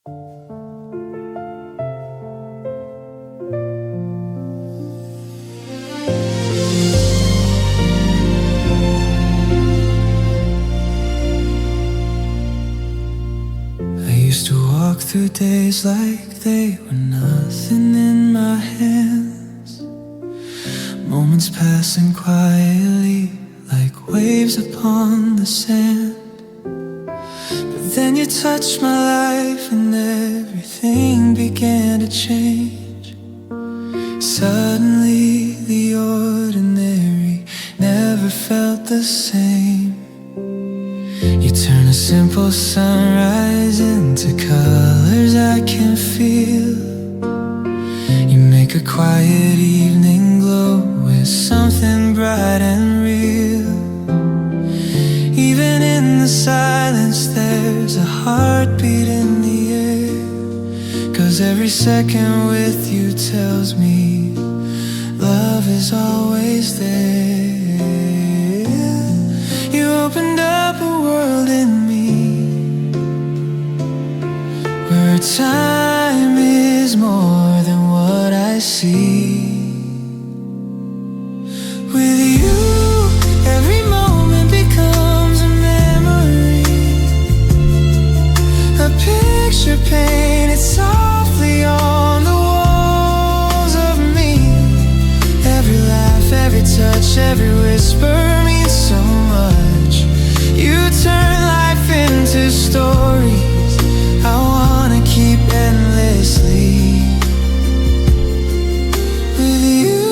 Used to walk through days like they were nothing in my hands, moments passing quietly like waves upon the sand. But then you touched my life and everything began to change. Suddenly the ordinary never felt the same. You turn a simple sunrise into colors I can feel. You make a quiet evening glow with something bright and real. Even in the silence there's a heartbeat in the air, 'cause every second with you tells me love is always there. You opened up a world in me where time is more than what I see. With you, every moment becomes a memory, a picture painted softly on the walls of me. Every laugh, every touch, every whisper means so much. You turn life into stories I wanna keep endlessly. With you,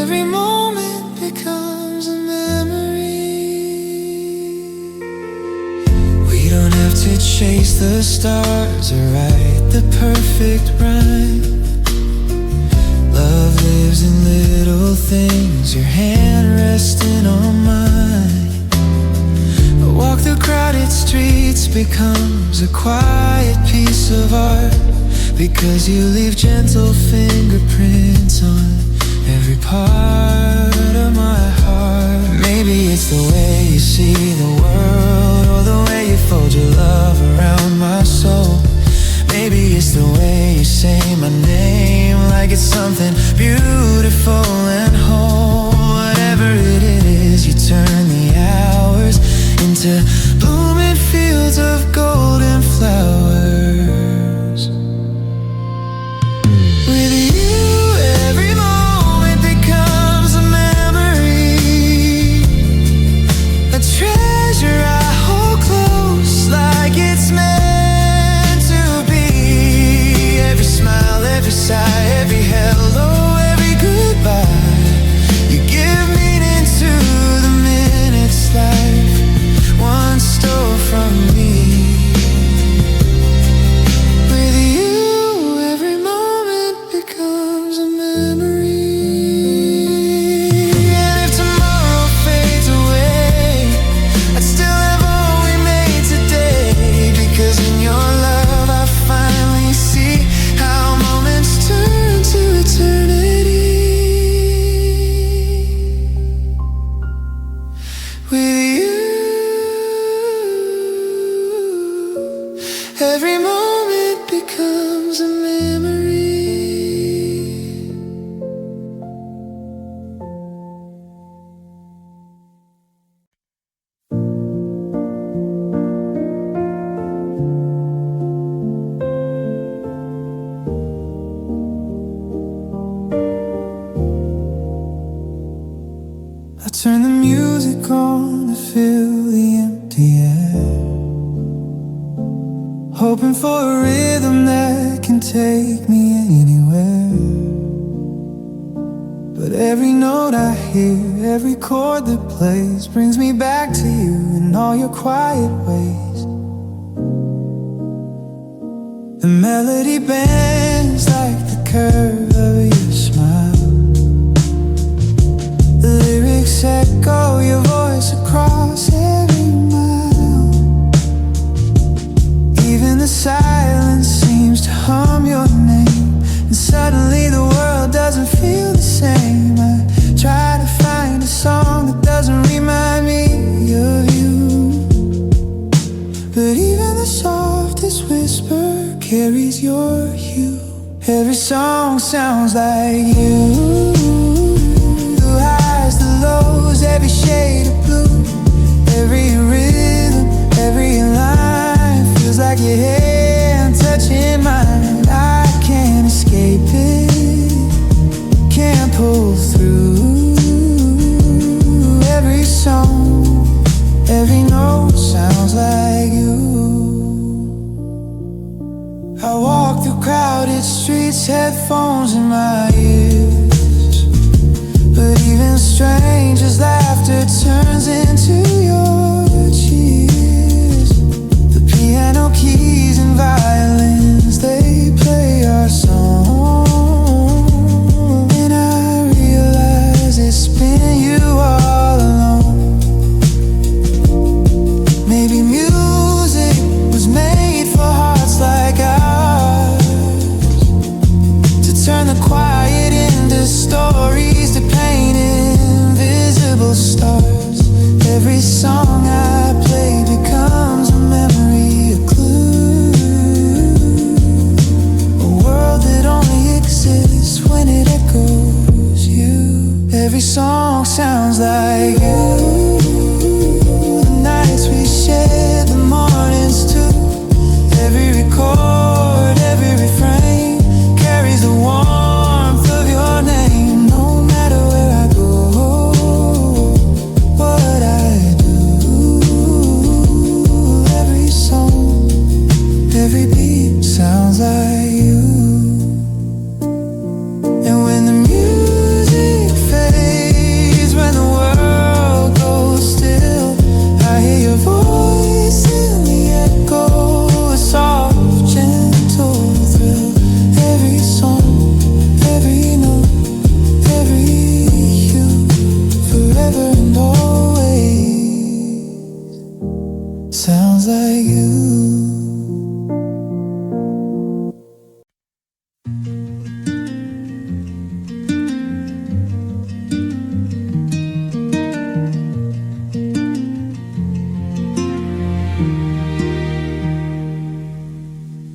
every moment becomes a memory. We don't have to chase the stars or write the perfect rhyme. Love lives in little things, your hand resting on mine. Walk through crowded streets becomes a quiet piece of art, because you leave gentle fingerprints on every part of my heart. Maybe it's the way you see the world, or the way you fold your love around my soul. Maybe it's the way you say my name like it's something beautiful and whole. Whatever it is, you turn the hours into blooming fields of golden flowers. With you, every moment becomes a memory, a treasure I hold close like it's meant to be. Every smile, every sigh, every hello, every goodbye, you give meaning to the minutes life one stole from me. With you, every moment becomes a memory. And if tomorrow fades away, I'd still have all we made today, because in your love I finally see how moments turn to eternity. With you, every moment becomes a memory. I turn the music on to fill the empty air, hoping for a rhythm that can take me anywhere. But every note I hear, every chord that plays, brings me back to you in all your quiet ways. The melody bends like the curve of your smile. The lyrics echo your voice across every mile. Even the silence seems to hum your name, and suddenly the world doesn't feel the same. I try to find a song that doesn't remind me of you, but even the softest whisper whisper carries your hue. Every song sounds like you. The highs, the lows, every shade of blue. Every rhythm, every line feels like your hand touching mine. I can't escape it, can't pull through. Every song, every note sounds like you. I walk through crowded streets, headphones in my ears, but even strangers' laughter turns into your cheers. The piano keys and violins, they play our song, and I realize it's been you all along. Maybe music was made for hearts like ours, to turn the quiet into stories, to paint invisible stars. Every song I play becomes a memory, a clue, a world that only exists when it echoes you. Every song sounds like you. The nights we shared, the mornings too. Every record, every refrain carries the warmth of your name. No matter where I go, what I do, every song, every beat sounds like you. And when the music fades, when the world goes still, I hear your voice in the echo, a soft, gentle thrill. Every song, every note, every hue, forever and always sounds like you.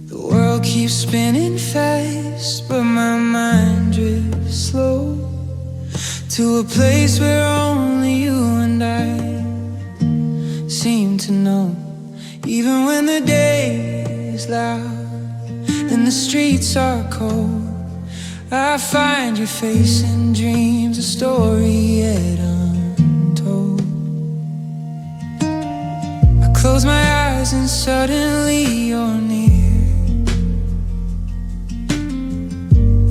The world keeps spinning fast, but my mind drifts slow to a place where only you and I seem to know. Even when the day is loud and the streets are cold, I find your face in dreams, a story yet untold. I close my eyes and suddenly you're near.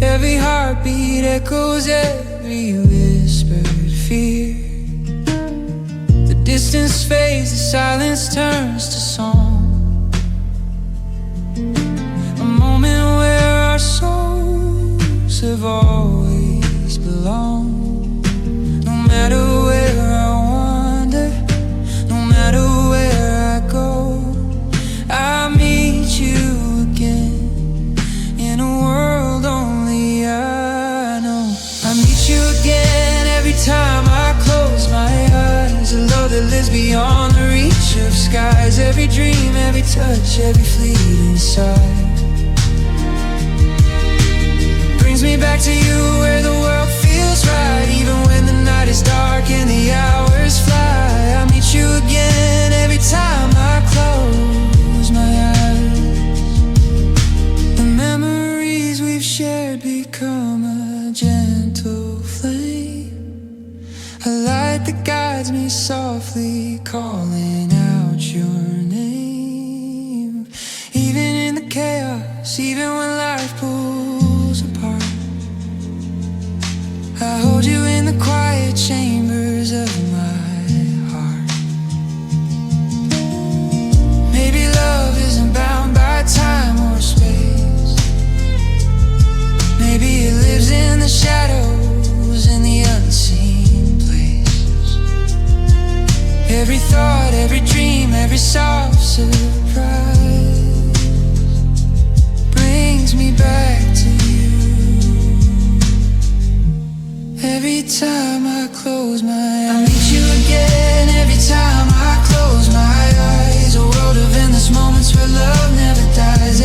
Every heartbeat echoes every whispered fear. The distance fades, the silence turns to song. A moment where our souls have always belonged. No matter where I wander, no matter where I go, I'll meet you again in a world only I know. I meet you again every time I close my eyes. A love that lives beyond the reach of skies. Every dream, every touch, every fleeting sigh brings me back to you, where the world feels right. Even when the night is dark and the hours fly, I meet you again every time I close my eyes. The memories we've shared become a gentle flame, a light that guides me softly, calling out your name. Even in the chaos, even when life pulls apart, I hold you in the quiet chambers of my heart. Maybe love isn't bound by time or space. Maybe it lives in the shadows, in the unseen place. Every thought, every dream, every soft surprise brings me back to you. Every time I close my eyes, I meet you again every time I close my eyes. A world of endless moments where love never dies.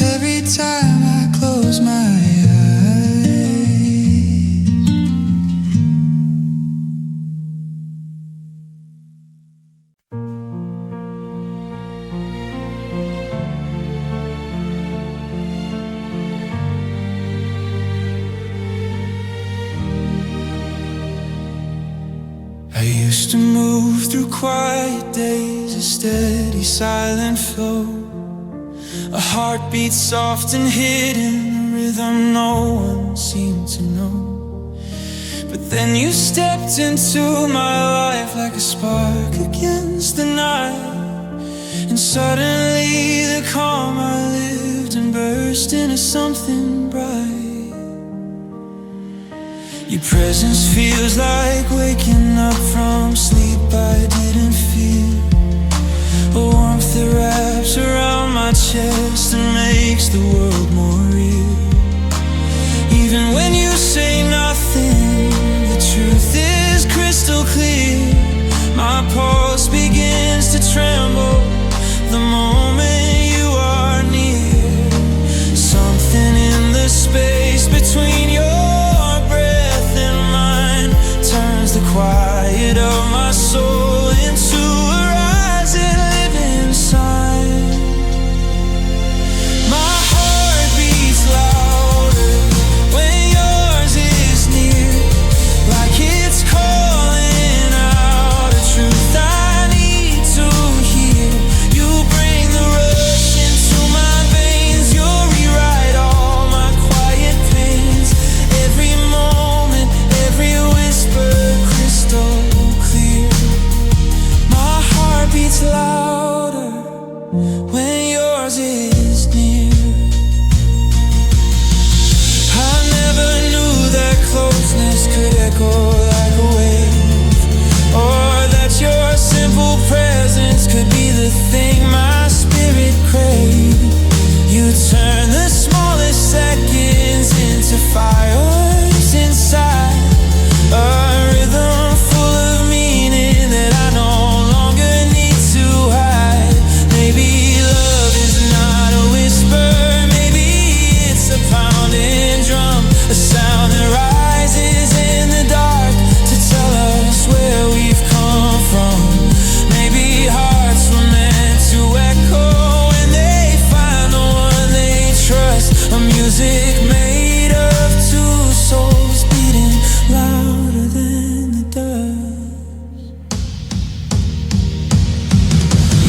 Every time I close my I used to move through quiet days, a steady, silent flow, a heartbeat soft and hidden, a rhythm no one seemed to know. But then you stepped into my life like a spark against the night, and suddenly the calm I lived in burst into something bright. Your presence feels like waking up from sleep I didn't feel, a warmth that wraps around my chest and makes the world more real. Even when you say nothing, the truth is crystal clear. My pulse begins to tremble the moment you are near. Something in the space between your the quiet of my soul into a rising living sign. My heart beats louder when yours is near, like it's calling out a truth I need to hear. You bring the rush into my veins, you'll rewrite all my quiet pains. Every moment, every whisper clear. My heart beats louder when yours is near. I never knew that closeness could echo like a wave, or that your simple presence could be the thing my spirit craved. You turn the smallest seconds into fires inside, a rhythm full of meaning that I no longer need to hide. Maybe love is not a whisper, maybe it's a pounding drum, a sound that rises in the dark to tell us where we've come from. Maybe hearts were meant to echo when they find the one they trust, a music made of two souls beating louder than the dust.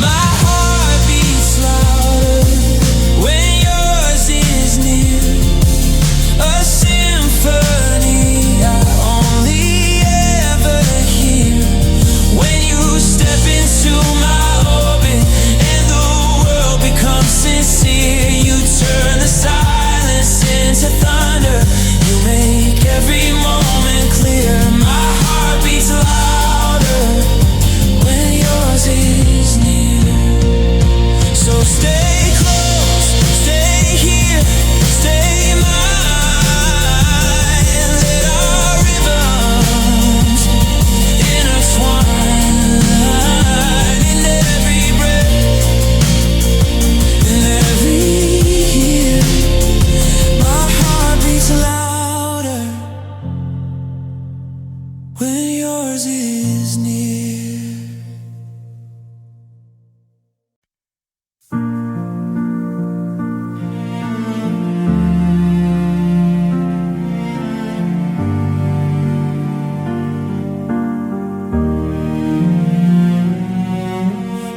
My heart beats louder when yours is near, a symphony I only ever hear when you step into my orbit and the world becomes sincere. You turn the silence into thunder, you make every moment clear. My heart beats louder when yours is near. So stay close, stay here, stay mine. Let our rhythms intertwine in every breath, in every year. My heart beats louder when yours is near.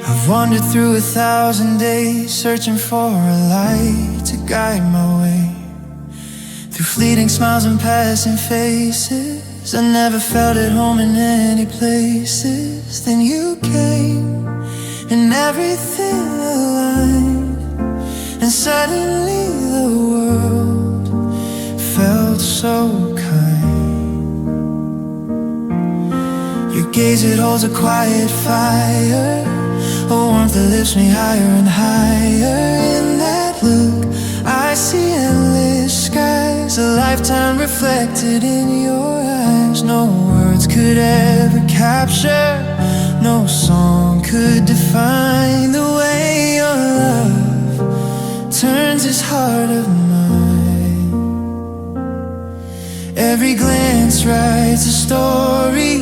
I've wandered through 1,000 days, searching for a light to guide my way. Through fleeting smiles and passing faces, I never felt at home in any places. Then you came and everything aligned, and suddenly the world felt so kind. Your gaze, it holds a quiet fire, a warmth that lifts me higher and higher. In that look, I see endless skies, a lifetime reflected in your eyes. No words could ever capture, no song could could define the way your love turns this heart of mine. Every glance writes a story,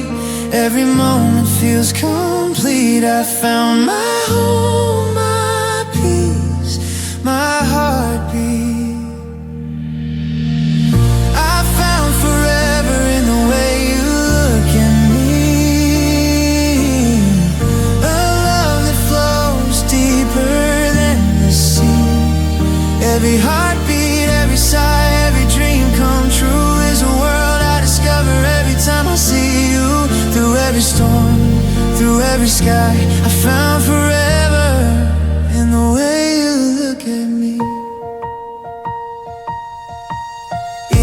every moment feels complete. I found my home, my peace, my heartbeat. I found forever in the way you look at me. A love that flows deeper than the sea. Every heartbeat, every sigh, every dream come true is a world I discover every time I see you. Through every storm, through every sky, I found forever in the way you look at me.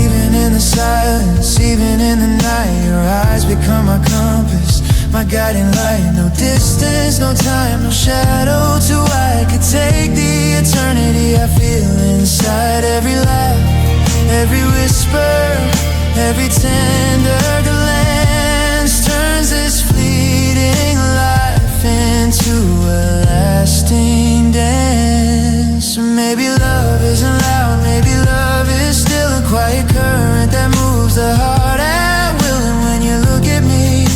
Even in the silence, even in the night, your eyes become my compass, my guiding light. No distance, no time, no shadow too wide could take the eternity I feel inside. Every laugh, every whisper, every tender glance turns this fleeting life into a lasting dance. Maybe love isn't loud, maybe love is still a quiet current that moves the heart at will. And when you look at me,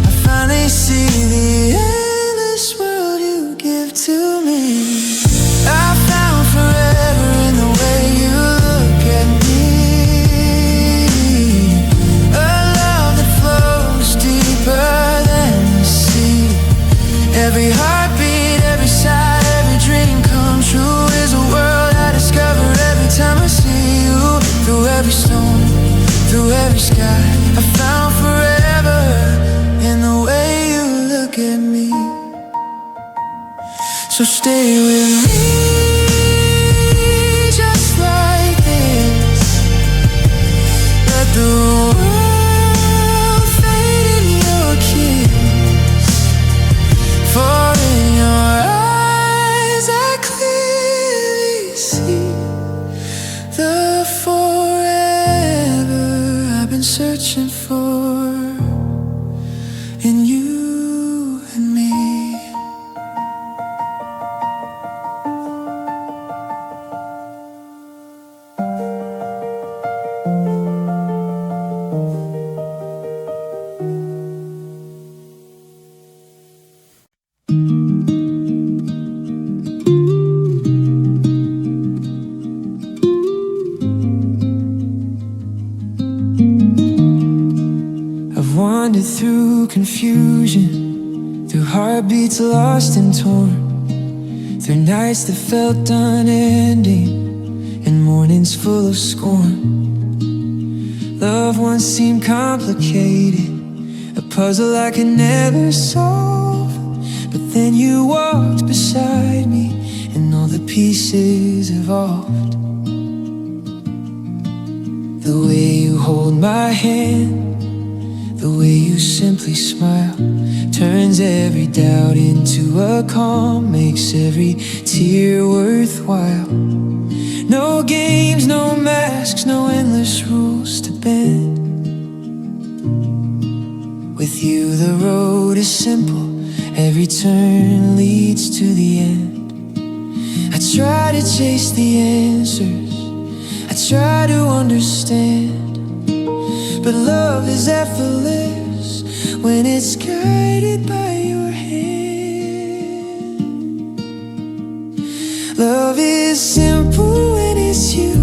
I finally see the endless world you give to me. I found forever in the way you look at me. A love that flows deeper than the sea. Every heartbeat, every sigh, every dream come true is a world I discover every time I see you. Through every storm, through every sky, I found forever in the way you look at me. So stay with me, just like this. Let the world fade in your kiss. For in your eyes I clearly see the forever I've been searching for in you and me. I've wandered through confusion, through heartbeats lost and torn, through nights that felt unending and mornings full of scorn. Love once seemed complicated, a puzzle I could never solve. But then you walked beside me and all the pieces evolved. The way you hold my hand, the way you simply smile, turns every doubt into a calm, makes every tear worthwhile. No games, no masks, no endless rules to bend. With you the road is simple, every turn leads to the end. I try to chase the answers, I try to understand, but love is effortless when it's guided by your hand. Love is simple when it's you.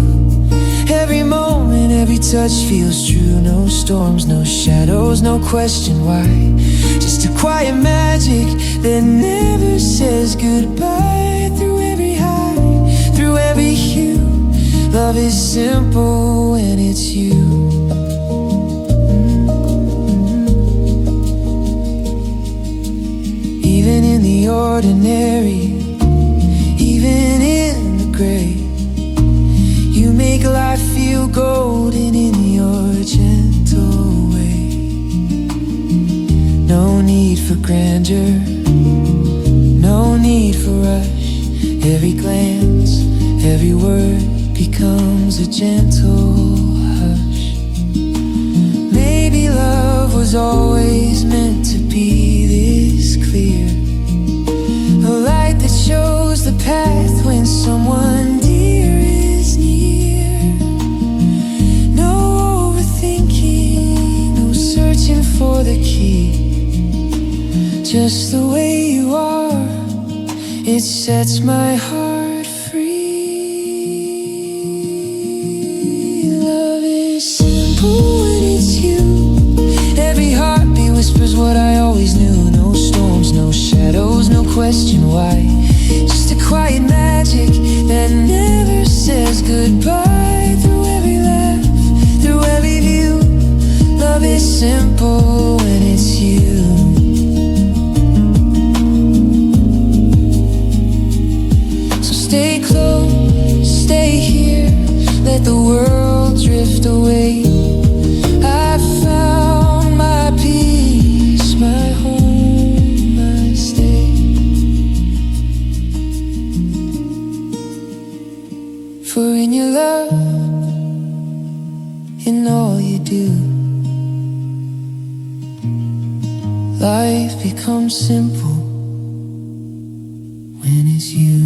Every moment, every touch feels true. No storms, no shadows, no question why. Just a quiet magic that never says goodbye. Through every high, through every hue, love is simple when it's you. Even in the ordinary, even in the gray, you make life feel golden in your gentle way. No need for grandeur, no need for rush. Every glance, every word becomes a gentle hush. Maybe love was always meant to be this clear. It sets my heart free. Love is simple when it's you. Every heartbeat whispers what I always knew. No storms, no shadows, no question why. Just a quiet magic that never says goodbye. Through every laugh, through every view, love is simple when it's you. So stay close, stay here, let the world drift away. I found my peace, my home, my stay. For in your love, in all you do, life becomes simple when it's you.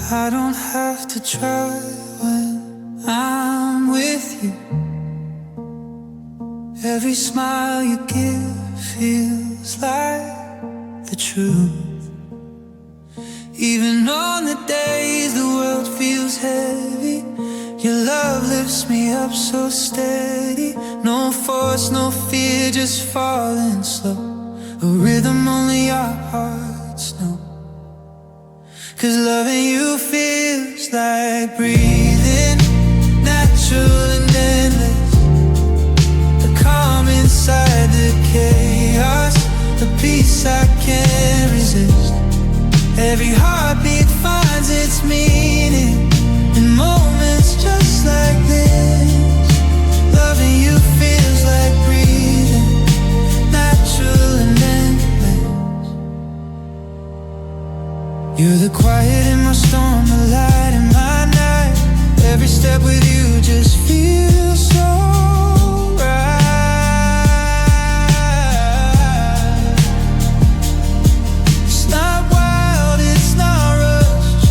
I don't have to try when I'm with you. Every smile you give feels like the truth. Even on the days the world feels heavy, your love lifts me up so steady. No force, no fear, just falling slow. A rhythm only our hearts know. 'Cause loving you feels like breathing, natural and endless. The calm inside the chaos, the peace I can't resist. Every heartbeat finds its meaning in moments just like this. Loving you feels like breathing, natural and endless. You're the quiet in my storm, the light in my night. Every step with you just feels so right. It's not wild, it's not rushed.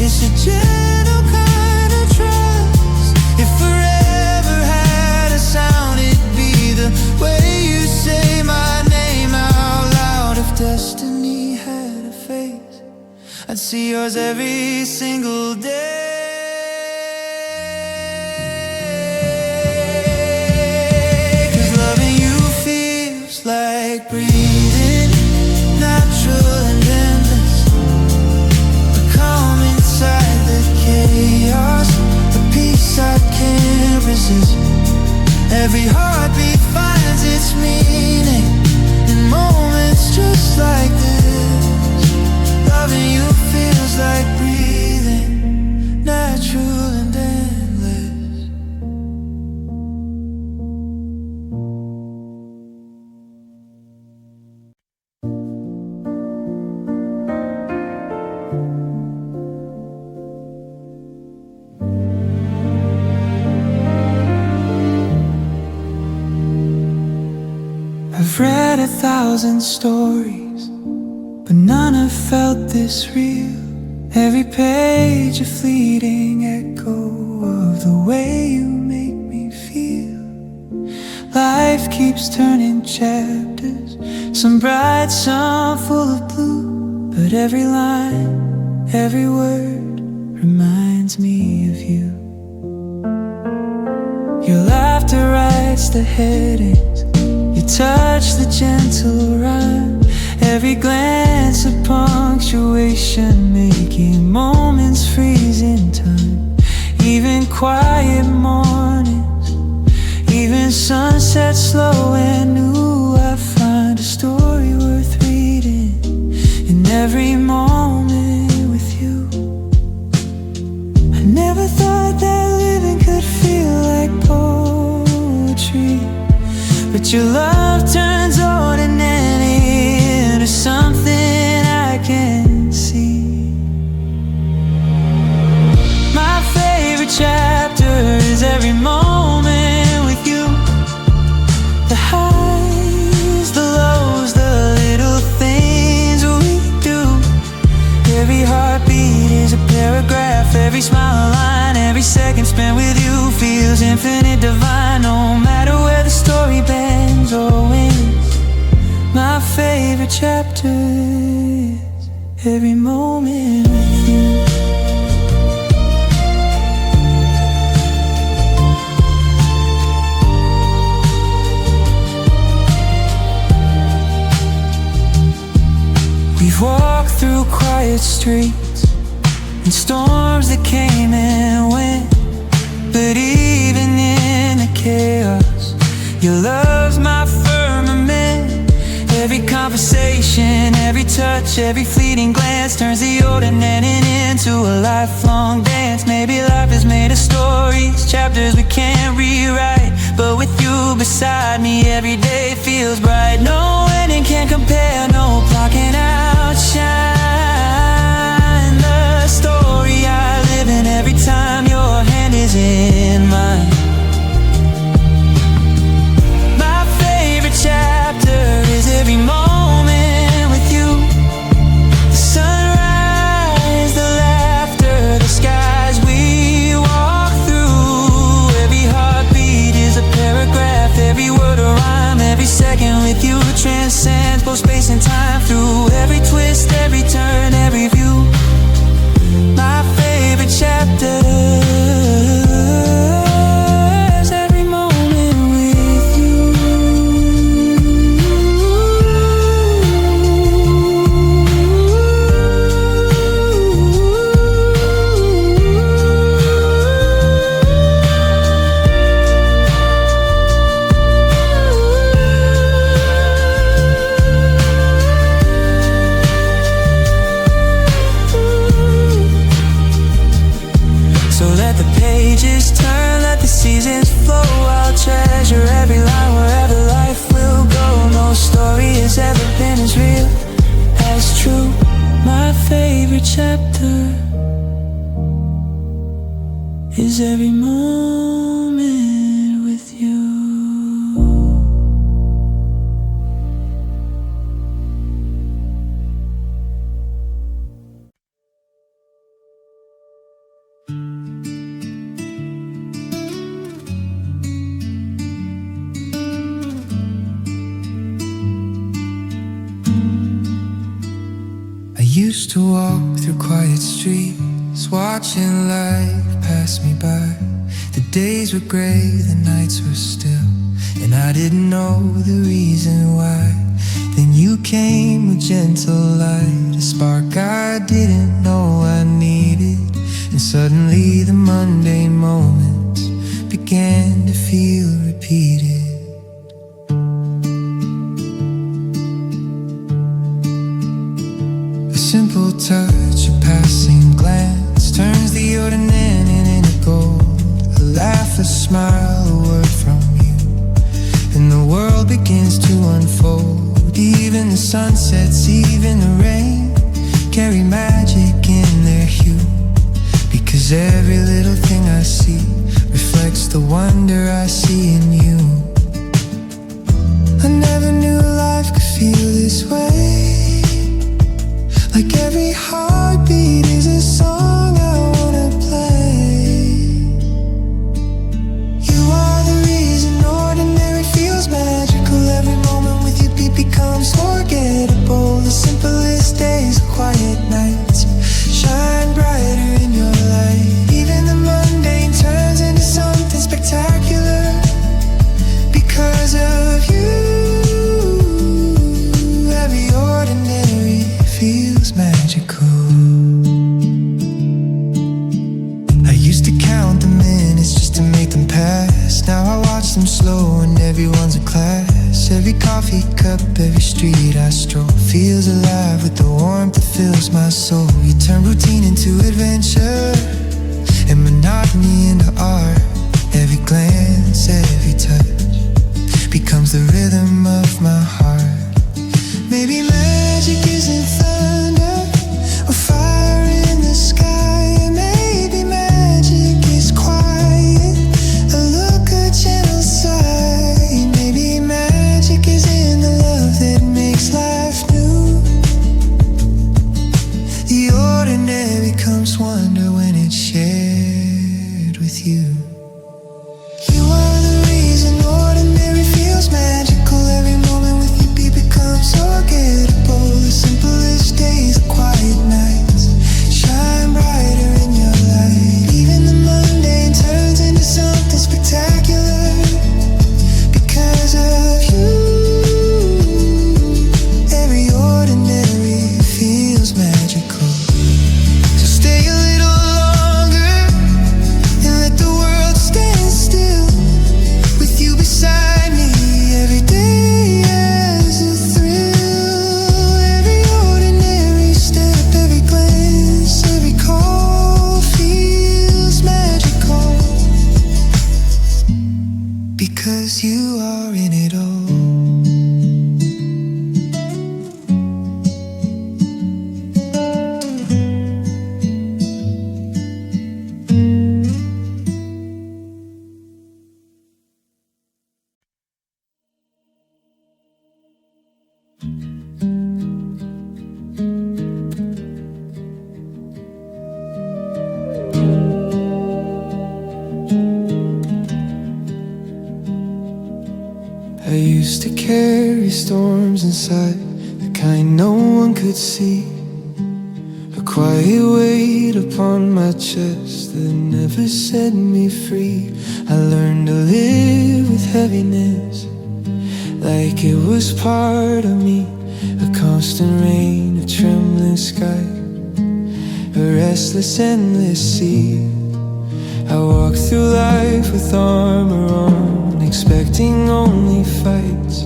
It's a gentle kind of trust. If forever had a sound, it'd be the way you say my name out loud. If destiny had a face, I'd see yours every single day. 'Cause loving you feels like breathing, natural and endless. The calm inside the chaos, the peace I can't resist. Every heartbeat finds its meaning in moments just like this. Loving you feels like breathing, natural and endless. I've read 1,000 stories, but none have felt this real. Every page a fleeting echo of the way you make me feel. Life keeps turning chapters, some bright, some full of blue. But every line, every word reminds me of you. Your laughter writes the headings, you touch the gentle rhyme. Every glance a punctuation, making moments freeze in time. Even quiet mornings, even sunsets slow and new. I find a story worth reading in every moment with you. I never thought that living could feel like poetry, but your love turns ordinary into something I can see. is a paragraph. Every smile a line, every second spent with you feels infinite, divine. No matter where the story bends or wins, my favorite chapter is every moment with you. We've walked through quiet streets and storms that came and went, but even in the chaos, your love's my firmament. Every conversation, every touch, every fleeting glance turns the ordinary into a lifelong dance. Maybe life is made of stories, chapters we can't rewrite, but with you beside me, every day feels bright. No ending can compare, no clock can outshine the story I live in every time your hand is in mine. My favorite chapter is every moment with you. The sunrise, the laughter, the skies we walk through. Every heartbeat is a paragraph, every word a rhyme. Every second with you transcends both space and time. Through every twist, every turn, every view, my favorite chapter is every moment with you. So let the pages turn, let the seasons flow. I'll treasure every line wherever life will go. No story has ever been as real, as true. My favorite chapter is every moment with you. I used to walk through quiet streets, watching life pass me by. The days were gray, the nights were still, and I didn't know the reason why. Then you came with gentle light, a spark I didn't know I needed, and suddenly the mundane moments began to feel repeated. A simple touch, a passing glance turns the ordinary into gold. A laugh, a smile, a word from you, and the world begins to unfold. Even the sunsets, even the rain carry magic in their hue, because every little thing I see reflects the wonder I see in you. I never knew life could feel this way, like every heartbeat is a song I wanna play. You are the reason ordinary feels magical. Every moment with you becomes forgettable. The simplest days, the quiet nights shine brighter in your light. Even the mundane turns into something spectacular because of you. Every ordinary feels magical. I used to count the minutes just to make them pass. Now I watch them slow and everyone's a class. Every coffee cup, every street I stroll feels alive with the warmth that fills my soul. You turn routine into adventure and monotony into art. Every glance, every touch becomes the rhythm of my heart. Maybe magic isn't thunder or fire in the sky, and maybe magic is quiet, a look, a gentle sigh. Maybe magic is in the love that makes life new. The ordinary comes one carry storms inside, the kind no one could see. A quiet weight upon my chest that never set me free. I learned to live with heaviness like it was part of me. A constant rain, a trembling sky, a restless, endless sea. I walk through life with armor on, expecting only fights,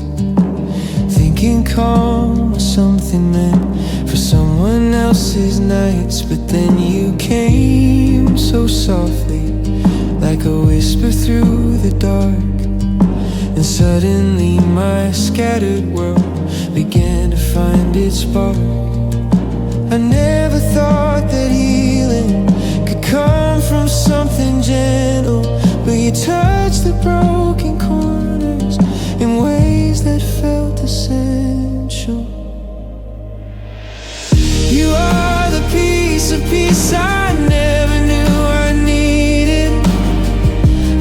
thinking calm was something meant for someone else's nights. But then you came so softly, like a whisper through the dark, and suddenly my scattered world began to find its spark. I never thought that healing could come from something gentle, but you touched the broken corners in ways that felt essential. You are the piece of peace I never knew I needed,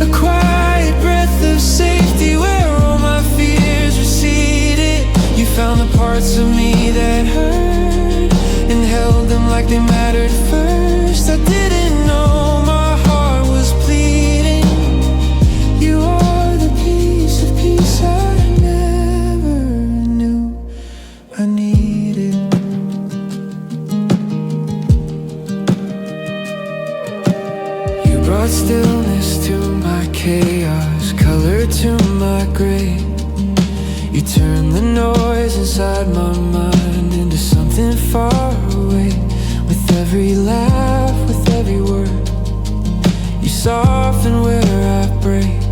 a quiet breath of safety where all my fears receded. You found the parts of me that hurt and held them like they mattered first. I didn't know my heart was bleeding. You are the piece of peace I never knew I needed. You brought stillness to my chaos, color to my gray. You turned the noise inside my mind into something far away. With every laugh, with every word, you soften where I break,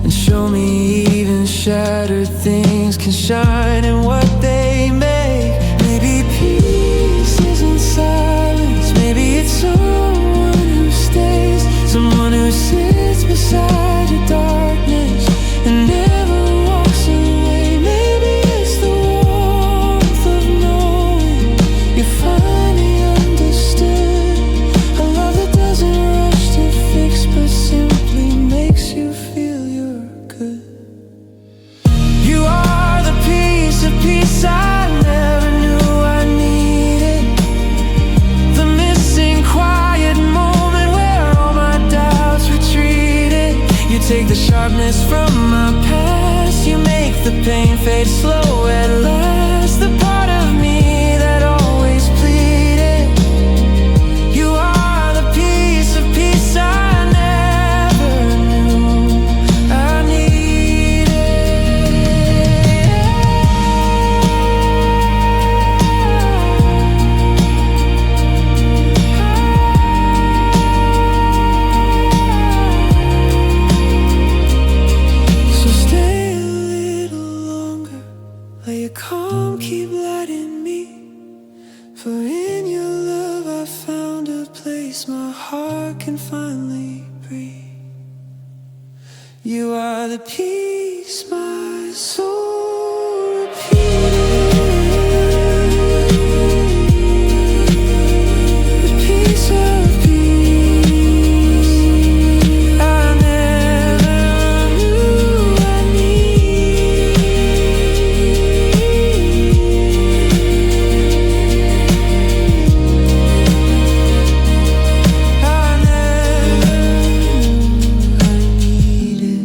and show me even shattered things can shine in what they make. Maybe peace isn't silence, maybe it's someone who stays, someone who sits beside your darkness and never walks away. Maybe it's the warmth of knowing you finally understood, a love that doesn't rush to fix but simply makes you feel you're good. You are the piece of peace I never knew I needed, the missing quiet moment where all my doubts retreated. You take the sharpness from my past, you make the pain fade slow at last. The part of me that always pleaded. You are the piece of peace I never knew I needed. So stay a little longer, let your calm keep lighting me, for in your love I found a place my heart can finally breathe. You are the peace my soul repeated, the piece of peace I never knew I needed. I never knew I needed.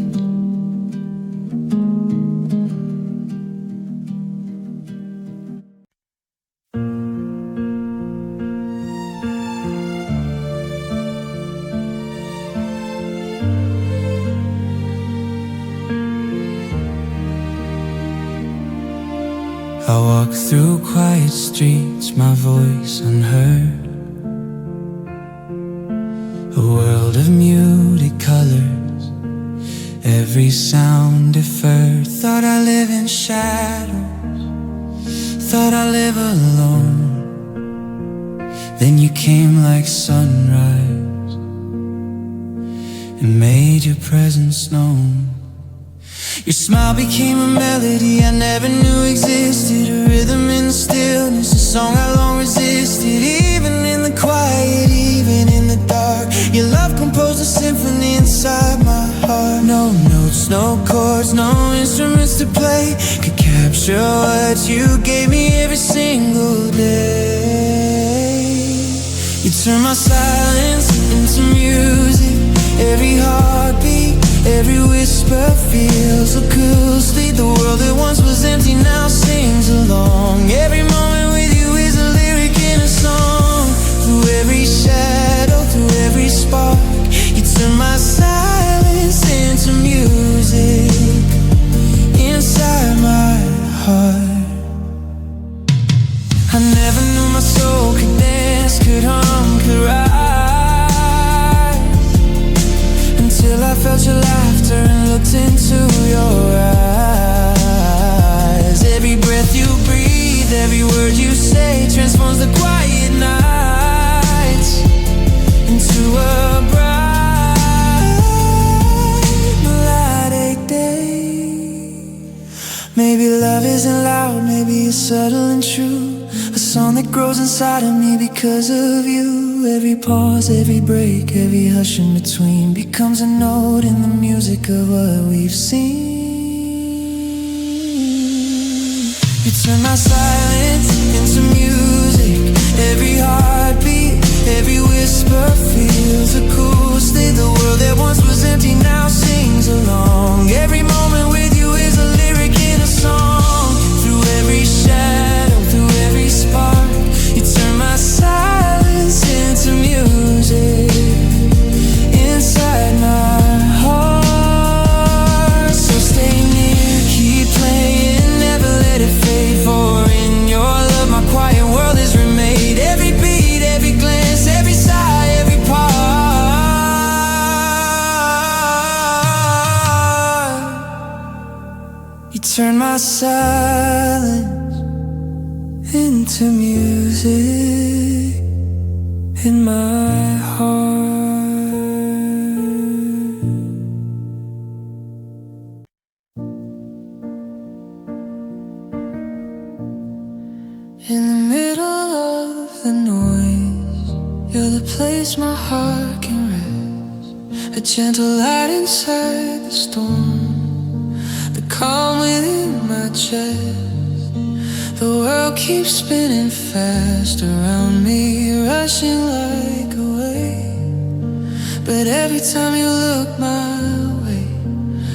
I walk through quiet streets, my voice unheard, a world of muted colors, every sound deferred. Thought I live in shadows, thought I live alone. Then you came like sunrise and made your presence known. Your smile became a melody I never knew existed, a rhythm in the stillness, a song I long resisted. Even in the quiet, even in the dark, your love composed a symphony inside my heart. No notes, no chords, no instruments words to play could capture what you gave me every single day. You turn my silence into music. Every heartbeat, every whisper feels so cool. Sleep, the world that once was empty now sings along. Every moment with you is a lyric in a song. Through every shadow, through every spark, you turn my silence into music inside my heart. I never knew my soul could dance, could hum, could rise, until I felt your laughter and looked into your eyes. Every breath you breathe, every word you say transforms the quiet nights into a bright melodic day. Maybe love isn't loud, maybe it's subtle and true. A song that grows inside of me because of you. Every pause, every break, every hush in between becomes a note in the music of what we've seen. You turn my silence into music. Every heartbeat, every whisper feels a cool state. The world that once was empty now sings along. Every moment with you is a lyric in a song. Through every shadow, through every spark, you turn my silence into music inside my heart. So stay near, keep playing, never let it fade. For in your love my quiet world is remade. Every beat, every glance, every sigh, every part. You turn my silence into music in my heart. In the middle of the noise, you're the place my heart can rest. A gentle light inside the storm, the calm within my chest. The world keeps spinning fast around me, rushing like a wave. But every time you look my way,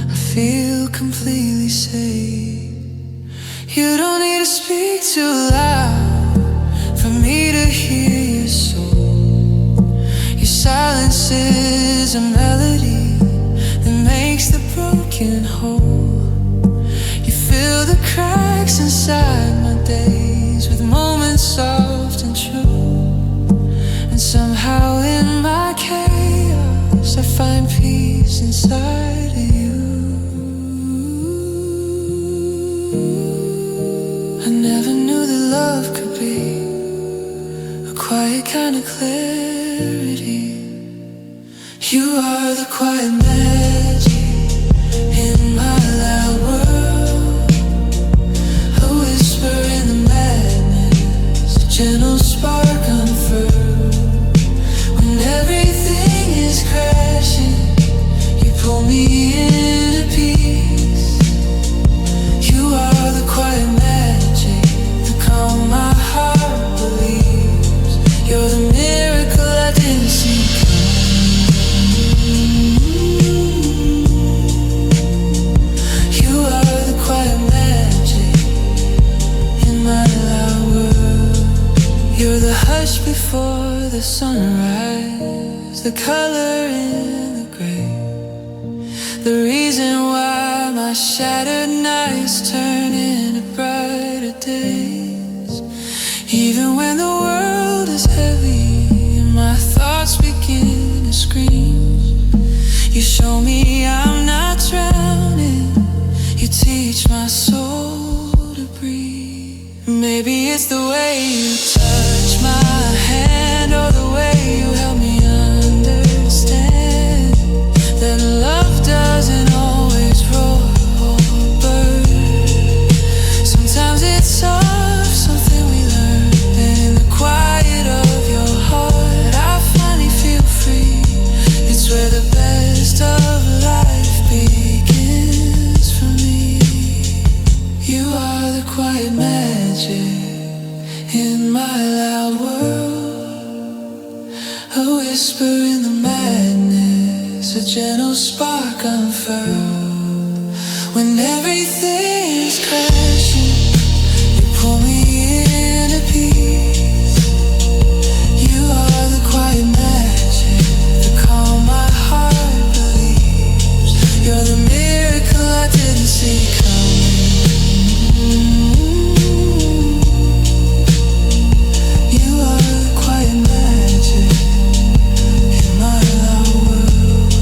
I feel completely safe. You don't need to speak too loud for me to hear your soul. Your silence is a melody that makes the broken whole. You fill the cracks inside my days with moments soft and true. And somehow in my chaos I find peace inside of you. I never knew that love could be a quiet kind of clarity. You are the quiet magic in my loud world. A whisper in the madness, a gentle spark unfurled. When everything is crashing, you pull me into peace. You are the quiet magic, the calm my heart believes. You're the miracle I didn't see coming. You are the quiet magic in my loud world. You're the hush before the sunrise, the color in the gray, the reason why my shattered nights turn into brighter days. Even when the world is heavy and my thoughts begin to scream, you show me I'm not drowning. You teach my soul to breathe. Maybe it's the way you touch my hand, or the way you help me understand that love doesn't always roar or burn. Sometimes it's soft, something we learn, and in the quiet of your heart I finally feel free. It's where the best of life begins for me. A whisper in the madness, a gentle spark unfurled. When everything's crashing, you pull me into peace. You are the quiet magic, the calm my heart believes. You're the miracle I didn't see coming. You are the quiet magic in my loud world.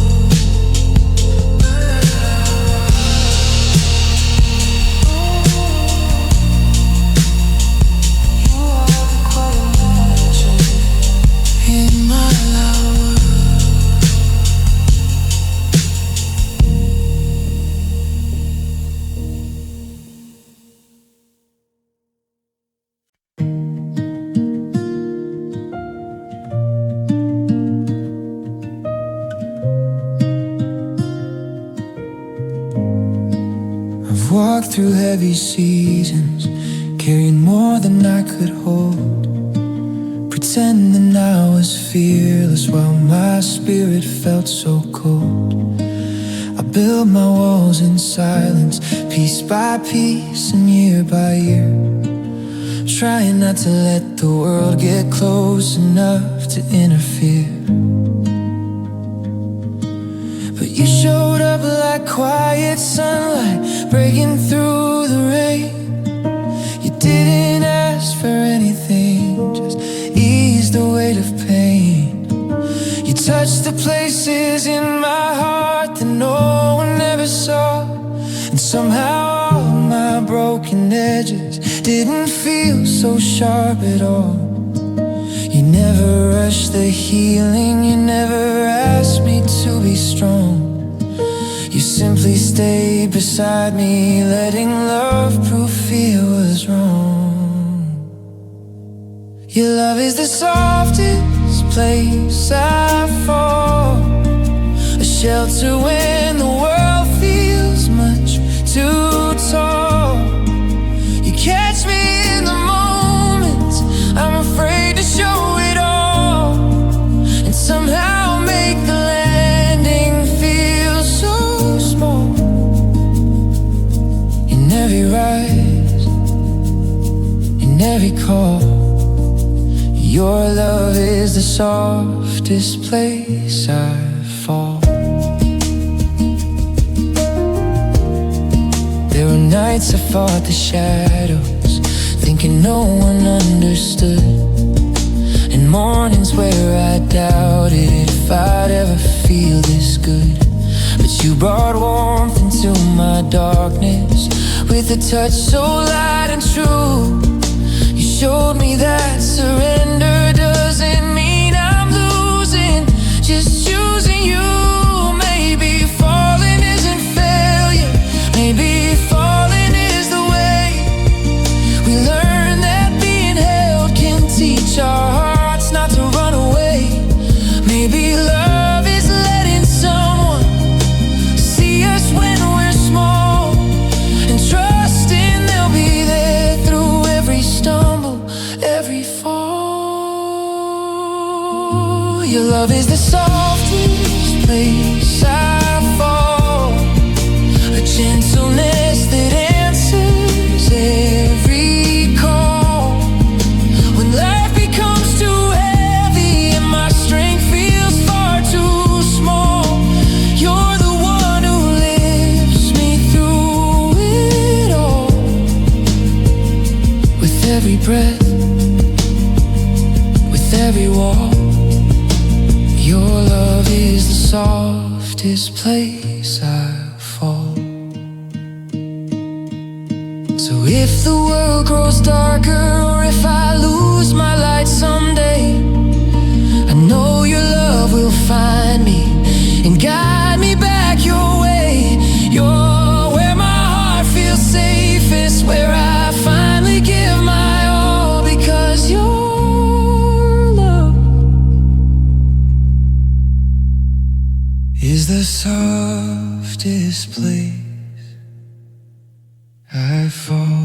You are the quiet magic in my loud world. I've walked through heavy seasons, carrying more than I could hold, pretending I was fearless while my spirit felt so cold. I built my walls in silence, piece by piece and year by year, trying not to let the world get close enough to interfere. But you showed up like quiet sunlight, breaking through the rain. You didn't ask for anything, just ease the weight of pain. You touched the places in my heart that no one ever saw, and somehow all my broken edges didn't feel so sharp at all. You never rushed the healing, you never asked me to be strong. You simply stayed beside me, letting love prove fear was wrong. Your love is the softest place I fall, a shelter when the world feels much too tall. You catch me in the moments I'm afraid to show it all, and somehow make the landing feel so small. In every rise, in every call, your love is the softest place I fall. There were nights I fought the shadows, thinking no one understood, and mornings where I doubted if I'd ever feel this good. But you brought warmth into my darkness with a touch so light and true. You showed me that surrender doesn't mean I'm losing, just choosing you. Maybe falling isn't failure, maybe falling is the way. We learn that being held can teach our hearts not to run away. Maybe love is letting someone see us when we're small, and trusting they'll be there through every stumble, every fall. Your love is the softest place I fall, a gentleness that answers every call. When life becomes too heavy and my strength feels far too small, you're the one who lifts me through it all. With every breath, with every wall, your love is the softest place I fall. So if the world grows darker, or if I lose my light someday, I know your love will find me and guide me back your way. You're where my heart feels safest, where I finally give my all, because your love is the softest place I fall.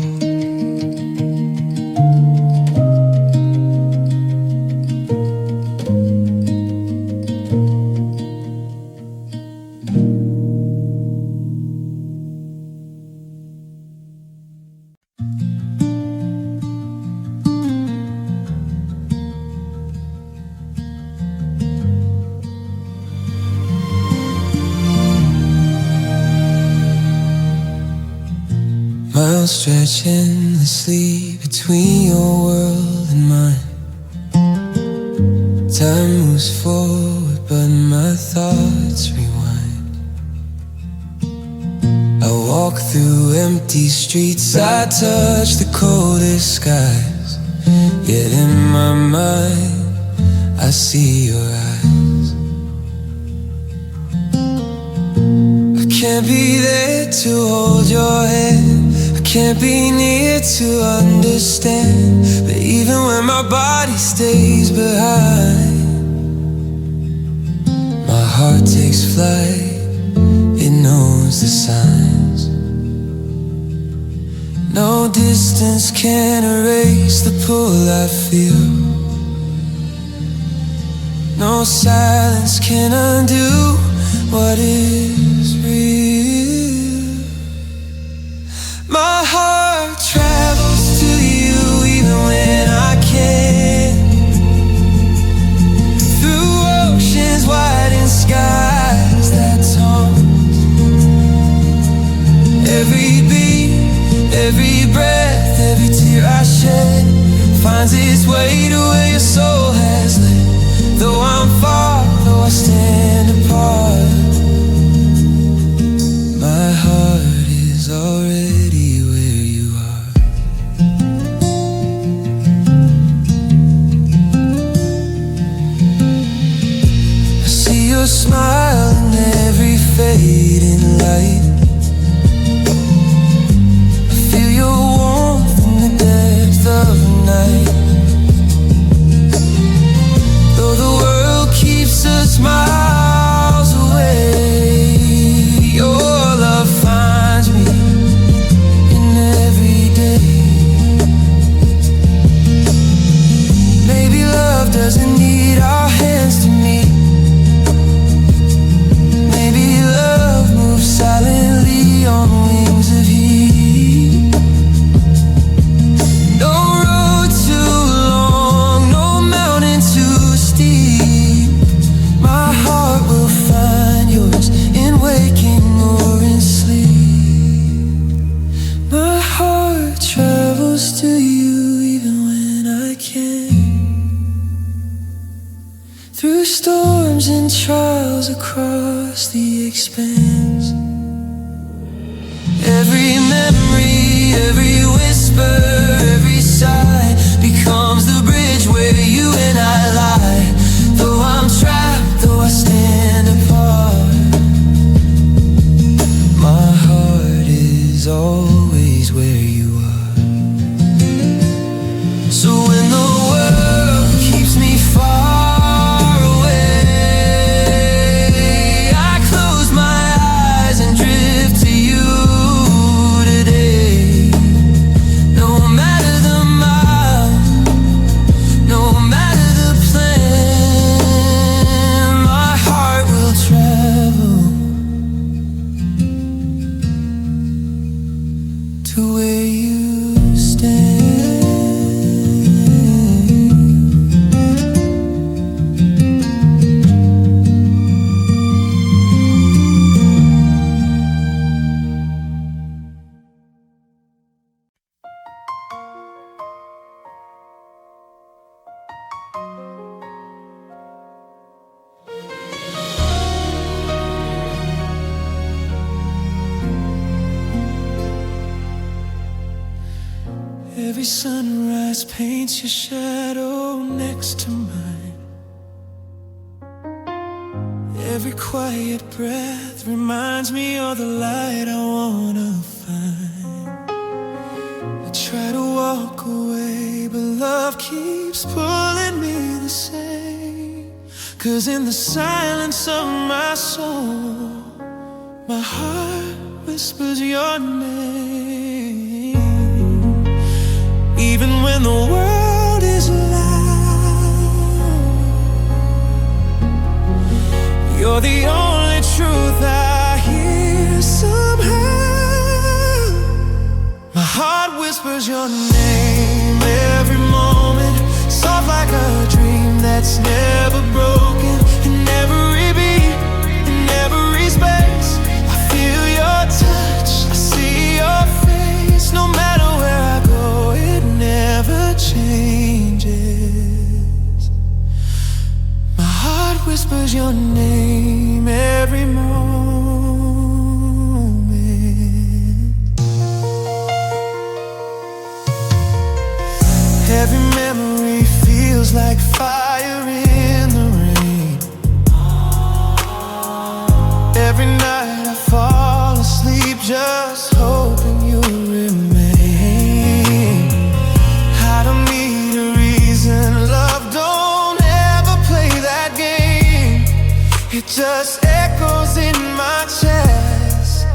stretch endlessly between your world and mine. Time moves forward, but my thoughts rewind. I walk through empty streets, I touch the coldest skies. Yet in my mind, I see your eyes. I can't be there to hold your hand, I can't be near to understand. But even when my body stays behind, my heart takes flight, it knows the signs. No distance can erase the pull I feel. No silence can undo what is real. My heart travels to you even when I can't. Through oceans wide and skies that taunt. Every beat, every breath, every tear I shed finds its way to where your soul has led. Though I'm far, though I stand apart, my heart is already where you are. I see your smile in every fading light. I feel your warmth in the depth of the night. Though the world keeps us miles away, your love finds me in every day. Maybe love doesn't need our hands to meet. Maybe love moves silently on wings of heat. No road too long, no mountain too steep. My heart will find yours in waking or in sleep. My heart travels to you even when I can't. Through storms and trials across the expanse. Every memory, every whisper, every sigh becomes the bridge where you and I lie. Though I'm trapped, though I stand apart, my heart is always where you are. So when the world keeps me far away, I close my eyes and drift to you today. No matter the mile, no matter the plan, my heart will travel to where you stand. Every sunrise paints your shadow next to mine. Every quiet breath reminds me of the light I wanna find. I try to walk away, but love keeps pulling me the same. 'Cause in the silence of my soul, my heart whispers your name. Even when the world is loud, you're the only truth I hear somehow. My heart whispers your name every moment, soft like a dream that's never broken. In every beat, in every space, I feel your touch, I see your face. No matter whispers your name every moment. Every memory feels like fire in the rain. Every night I fall asleep just hoping you'll remain. I don't need a reason, love, don't ever play that game. It just echoes in my chest.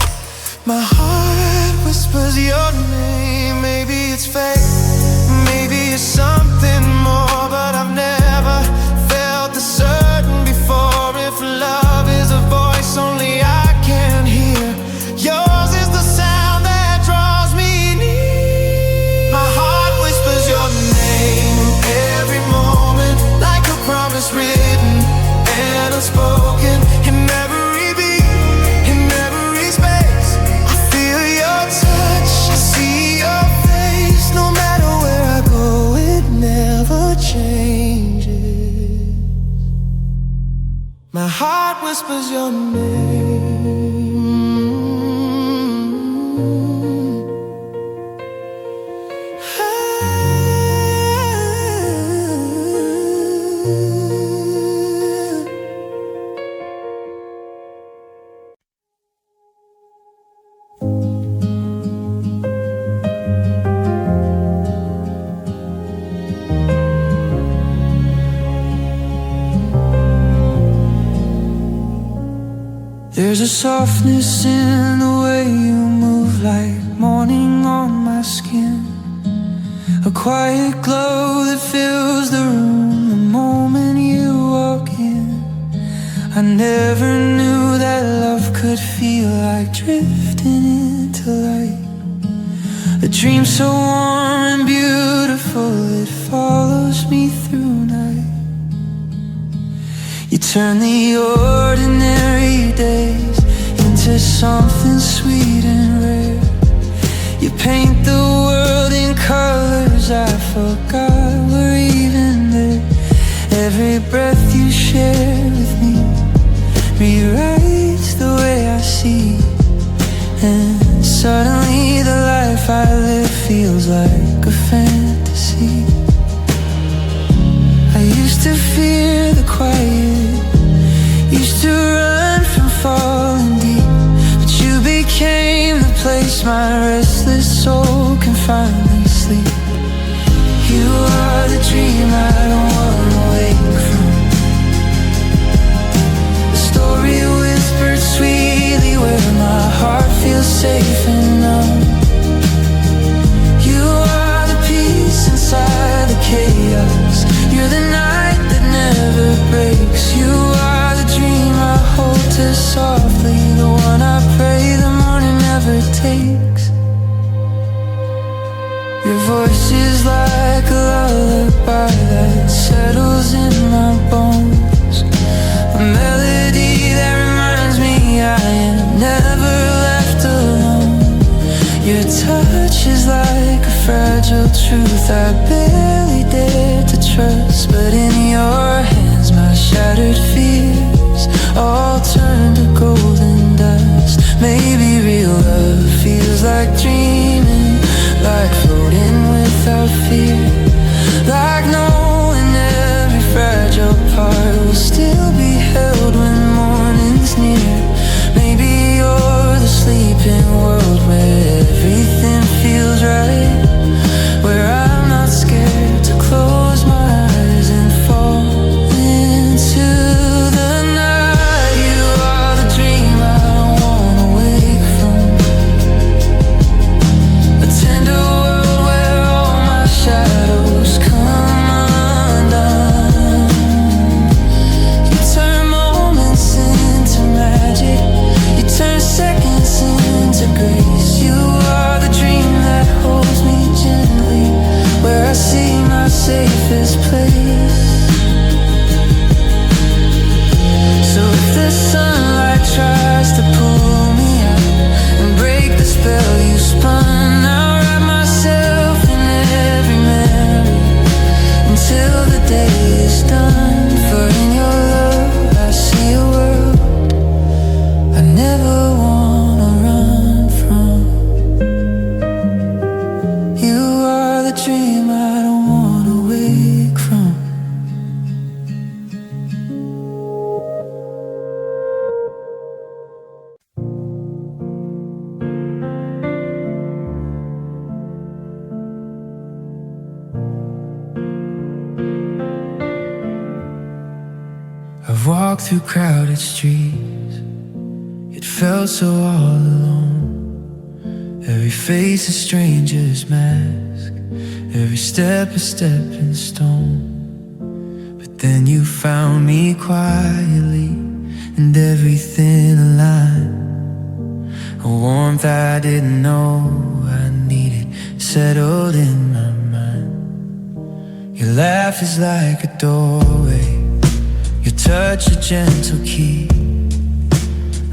My heart whispers your name. Maybe it's fate, maybe it's something more, but I've never felt this certain before. If love is a voice only I can hear, yours is the sound that draws me near. My heart whispers your name every moment, like a promise written and unspoken. In every beat, in every space, I feel your touch, I see your face. No matter where I go, it never changes. My heart whispers your name. There's a softness in the way you move, like morning on my skin. A quiet glow that fills the room the moment you walk in. I never knew that love could feel like drifting into light. A dream so warm and beautiful, it follows me through night. You turn the ordinary days into something sweet and rare. You paint the world in colors I forgot were even there. Every breath you share with me rewrites the way I see. And suddenly the life I live feels like a fantasy. I used to fear the quiet, used to run from falling deep, but you became the place my restless soul can finally sleep. You are the dream I don't wanna wake from, the story whispered sweetly where my heart feels safe and numb. You are the peace inside the chaos, you're the night that never breaks. You are the dream I hold too softly, the one I pray the morning never takes. Your voice is like a lullaby that settles in my bones, a melody that reminds me I am never left alone. Your touch is like a fragile truth I barely dare to trust, but in your hands my shattered fears all turn to golden dust. Maybe real love feels like dreaming, like floating without fear, like knowing every fragile part will still be held when morning's near. Maybe you're the sleeping world where everything feels right, where I'm not scared I've walked through crowded streets, it felt so all alone. Every face a stranger's mask, every step a stepping stone. But then you found me quietly, and everything aligned. A warmth I didn't know I needed settled in my mind. Your laugh is like a doorway, your touch a gentle key,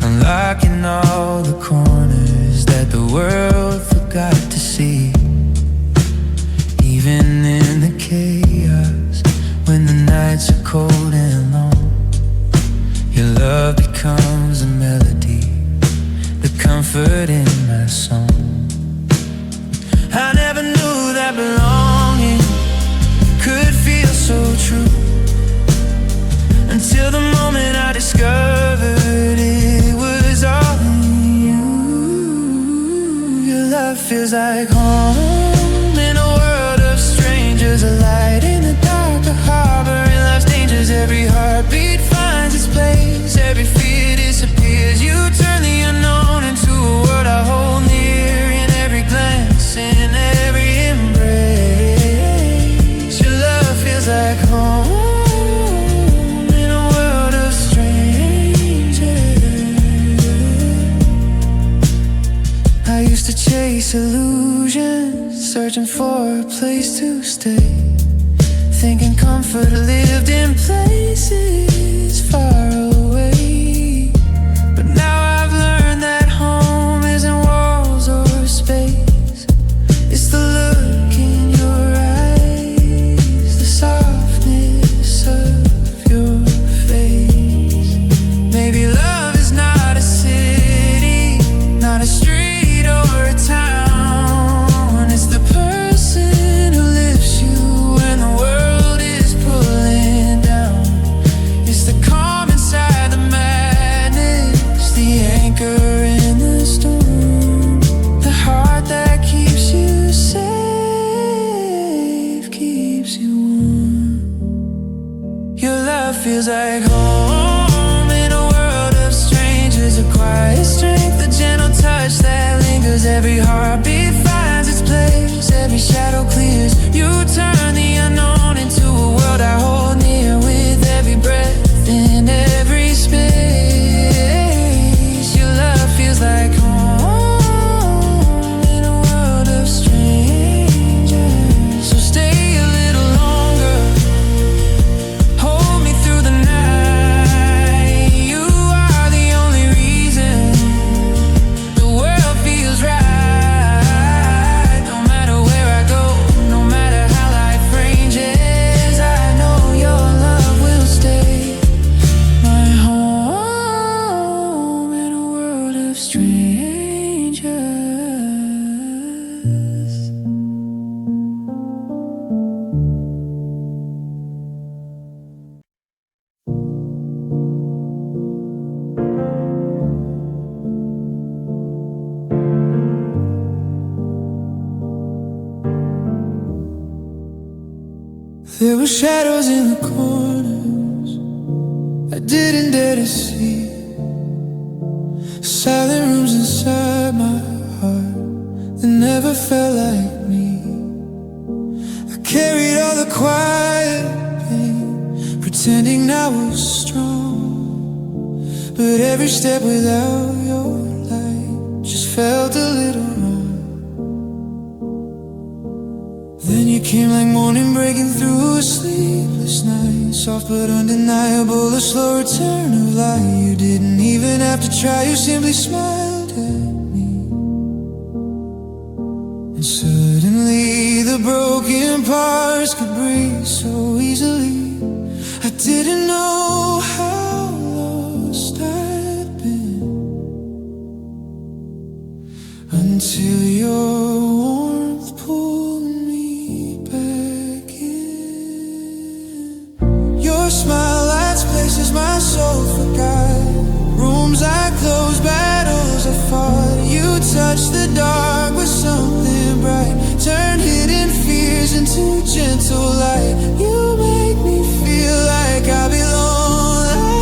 unlocking all the corners that the world forgot to see. Even in the chaos, when the nights are cold and long, your love becomes a melody, the comfort in my song. I never knew that belonging could feel so true, until the moment I discovered it was all in you. Your love feels like home in a world of strangers, a light in the dark, a harbor in life's dangers. Every heartbeat finds its place, every fear disappears. You turn the unknown into a world I hold near, in every glance, in every embrace. Your love feels like home in a world of strangers. I used to chase illusions, searching for a place to stay, thinking comfort lived in places far away. But now I've learned that home isn't walls or space, it's the look in your eyes, the softness of your face. Maybe love is not a city, not a street or a town, it's the person who lifts you when the world is pulling down. It's the calm inside the madness, the anchor in the storm, the heart that keeps you safe, keeps you warm. Your love feels like home in a world of strangers, a quiet strength, a gentle touch that lingers. Every heartbeat finds its place, every shadow clears. You turn the unknown into a world I hold near, with every breath in every space. Your love feels like home in a world of strangers. So stay a little longer, hold me through the night. You are the only reason the world feels right. No matter where I go, no matter how life ranges, I know your love will stay my home in a world of strangers. There were shadows in the corners I didn't dare to see, silent rooms inside my heart that never felt like me. I carried all the quiet pain, pretending I was strong, but every step without your light just felt a little wrong. Then you came like morning breaking through a sleepless night, soft but undeniable, a slow return of light. You didn't even have to try, you simply smiled at me. And suddenly the broken parts could breathe so easily. I didn't know how lost I'd been until your warmth pulled me back in. Your smile lights places my soul forgot, rooms I closed, battles I fought. You touched the dark with something bright, turn hidden fears into gentle light. You make me feel like I belong.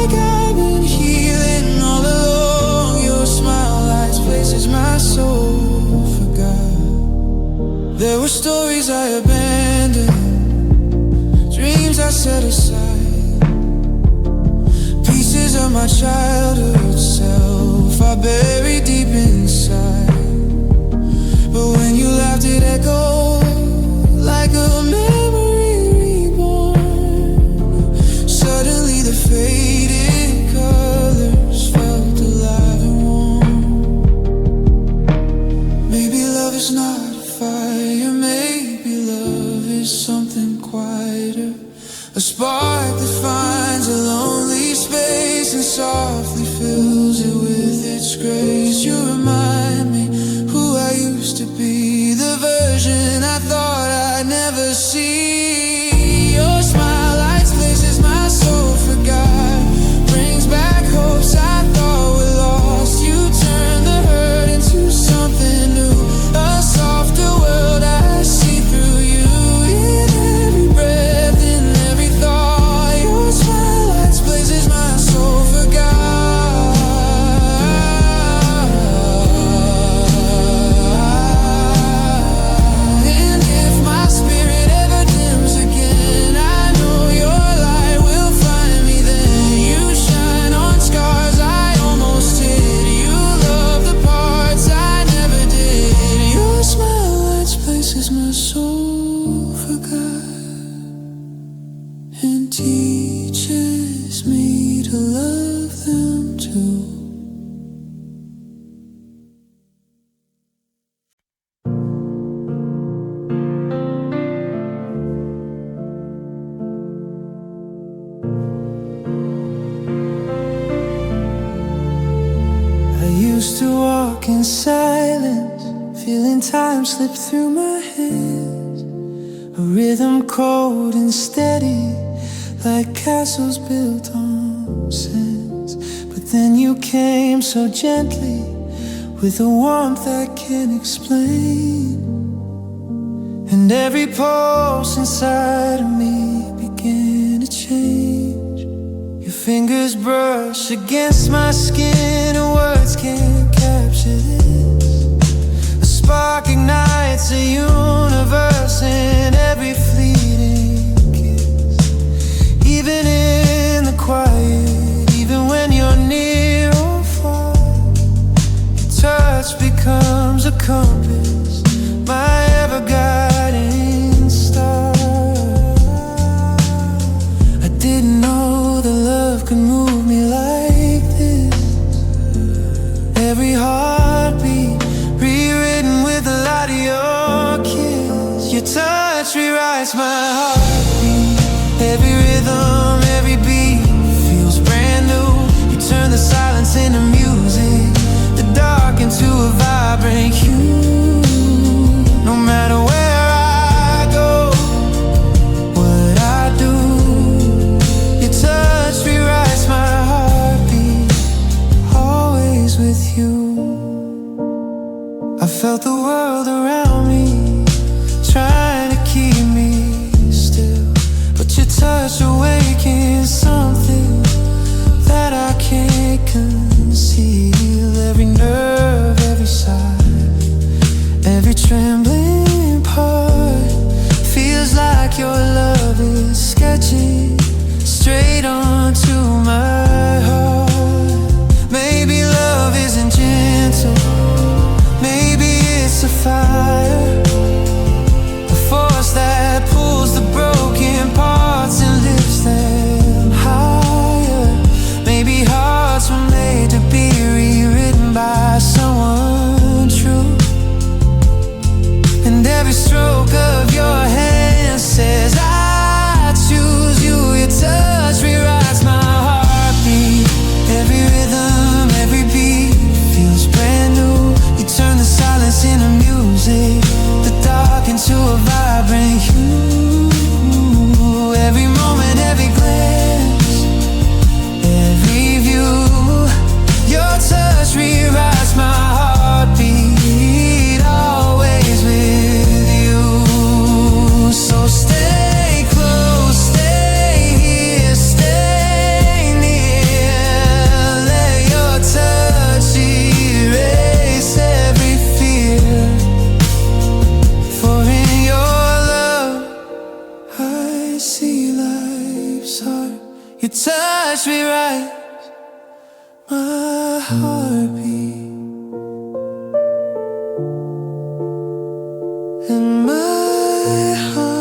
my childhood self I buried deep inside. But when you laughed it echoed like a memory reborn. Suddenly the faded colors felt alive and warm. Maybe love is not a fire, maybe love is something quieter. A spark that finds a lonely space and softly fills it with its grace. You remind me who I used to be, the version I thought I'd never see. Your smile lights places my soul forgot, brings back hopes I thought were lost. You turn the hurt into something new, a softer world I see through you. In every breath, in every thought, your smile lights places my soul forgot. And if my spirit ever dims again, I know your light will find me then. You shine on scars I almost hid, you love the parts I never did. Your smile lights places my soul forgot, and teaches me to love them too. I used to walk in silence, feeling time slip through my hands. A rhythm cold and steady, like castles built on sands. But then you came so gently, with a warmth I can't explain. And every pulse inside of me began to change. Your fingers brush against my skin, and words can't capture this. A spark ignites a universe in every fleeting kiss. Even in the quiet, even when you're near or far, your touch becomes a compass, my ever-guiding star. I didn't know that love could move me like this. Every heartbeat rewritten with the light of your kiss. Your touch rewrites my heartbeat. Every rhythm, every beat feels brand new. You turn the silence into music, the dark into a vibrant hue. No matter where I go, what I do, your touch rewrites my heartbeat. Always with you. I felt the world around me, trying to keep me still. But your touch awakens something that I can't conceal. Every nerve, every sigh, every trembling part feels like your love is sketching straight onto my heart. Maybe love isn't gentle, maybe it's a fire, a force that pulls the broken parts and lifts them higher. Maybe hearts were made to be rewritten by someone true. And every stroke of your hand says I choose you. Your touch rewrites my heartbeat. Every rhythm, every beat feels brand new. You turn the silence into music, the dark into a vibrant hue. Every moment, every glance, every view, your touch rewrites my heartbeat. Always with you. So stay close, stay here, stay near. Let your touch erase every fear. For in your love I see life's heart. Your touch rewrites heartbeat in my heart.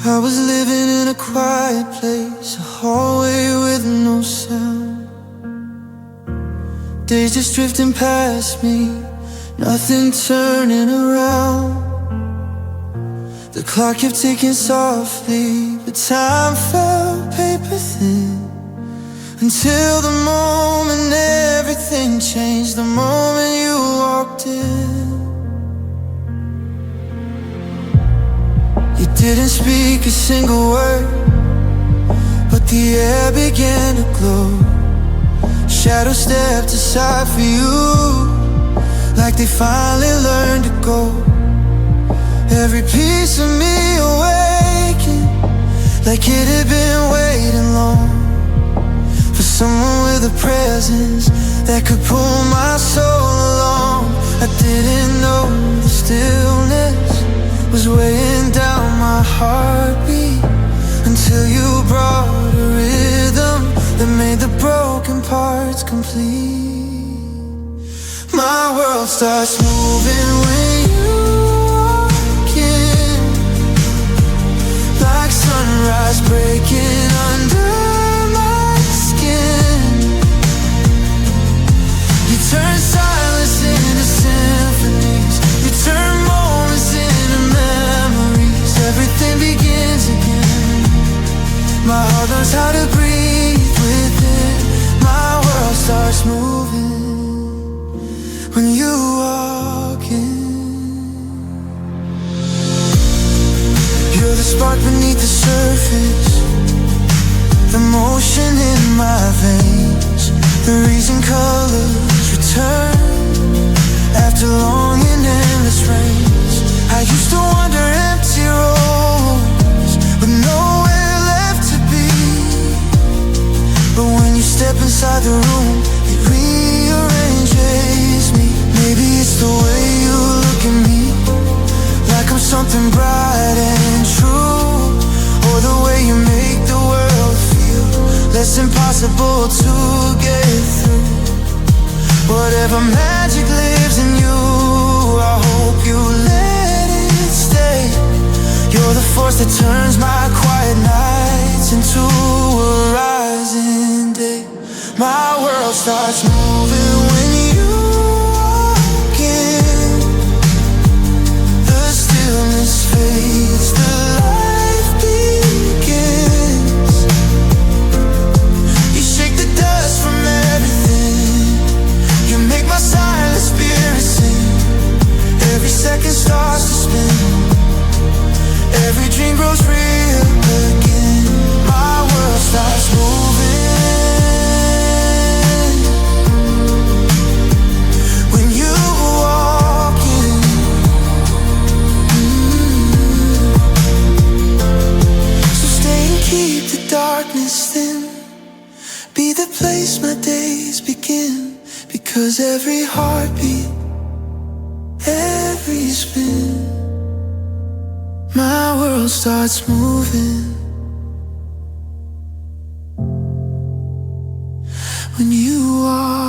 I was living in a quiet place, a hallway with no sound. Days just drifting past me, nothing turning around. The clock kept ticking softly, but time felt paper thin. Until the moment everything changed, the moment you walked in. You didn't speak a single word, but the air began to glow. Shadows stepped aside for you, like they finally learned to go. Every piece of me awakened, like it had been waiting long for someone with a presence that could pull my soul along. I didn't know the stillness was weighing down my heartbeat, until you brought a rhythm that made the broken parts complete. My world starts moving when you walk in, like sunrise breaking under my skin. You turn silence into symphonies, you turn moments into memories. Everything begins again. My heart learns how to breathe within. My world starts moving when you walk in. You're the spark beneath the surface, the motion in my veins, the reason colors return after long and endless rains. I used to wander empty roads with nowhere left to be, but when you step inside the room, it rearranges me. Maybe it's the way you look at me, like I'm something bright and true, or the way you make the world feel less impossible to get through. Whatever magic lives in you, I hope you let it stay. You're the force that turns my quiet nights into a rising day. My world starts moving when you walk in. The stillness fades, the life begins. You shake the dust from everything, you make my silent spirit sing. Every second starts to spin, every dream grows real again. My world starts moving when you walk in. So stay and keep the darkness thin, be the place my days begin. Because every heartbeat, every spin, my world starts moving when you are